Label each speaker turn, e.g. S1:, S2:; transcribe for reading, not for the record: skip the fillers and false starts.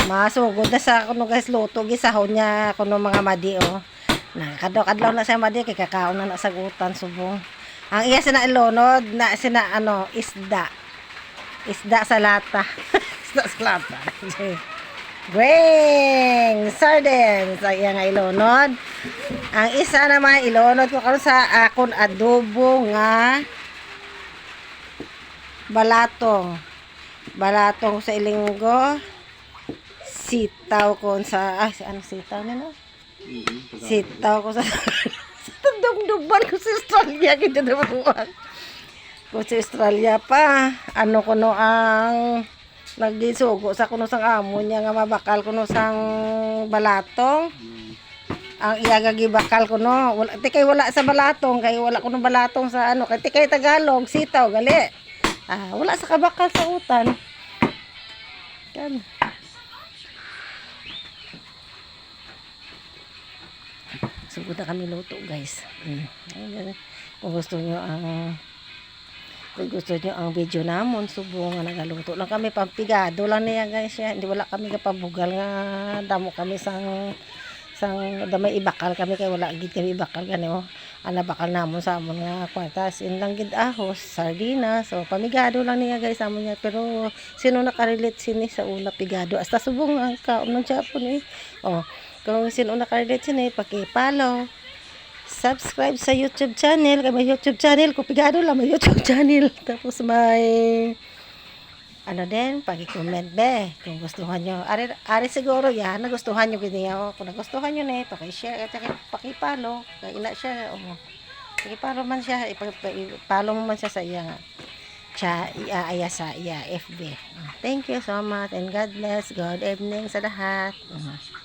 S1: Masugod na sa kuno guys luto gisahon niya kuno mga madi oh. Nakadlaw na siya madi kay kakaon na nasagutan subong. Ang iya sina ilonod na sina ano isda. Isda sa lata. Isda sa lata. Green sardines ay nga ilonod. Ang isa naman ilonod ko karon sa akon adobo nga balatong. Balatong sa ilinggo. Sitaw ko sa ano sitaw na no? Sitaw ko sa dumduban ko sa Australia kita naman. Ko sa Australia pa ano kuno ang nagisugo sa kuno sang amo niya nga mabakal kuno sang balatong. Ang iyaga gibakal kuno wala tikay wala sa balatong kay wala kuno balatong sa ano kay tikay Tagalog sitaw gali. Wala sa kabakal sa utan. Kan sugod na kami luto guys. Kung gusto nyo ang video namon subong nga nagaluto lang kami pampigado lang niya guys ya. Hindi wala kami kapabugal nga damo kami sang damay ibakal kami kay wala gid kami ibakal gani oh. Ana bakal namon sa amon nga kwartas in lang gid ahos sardina so pamigado lang niya guys amon niya pero sino nakarelate sini sa una pigado hasta subong ang kaon ng Japon oh. Kung sino nakarelate sini paki-follow subscribe sa YouTube channel kay may YouTube channel ko pigado lang may YouTube channel tapos may ano din pagi-comment be kung gustuhan nyo ari siguro yan nagustuhan nyo ganyan kung nagustuhan nyo na paki-share at paki-follow kaya ina siya paki-follow man siya ipfollow mo man siya sa iya iaaya sa iya FB. Thank you so much and God bless. Good evening sa lahat.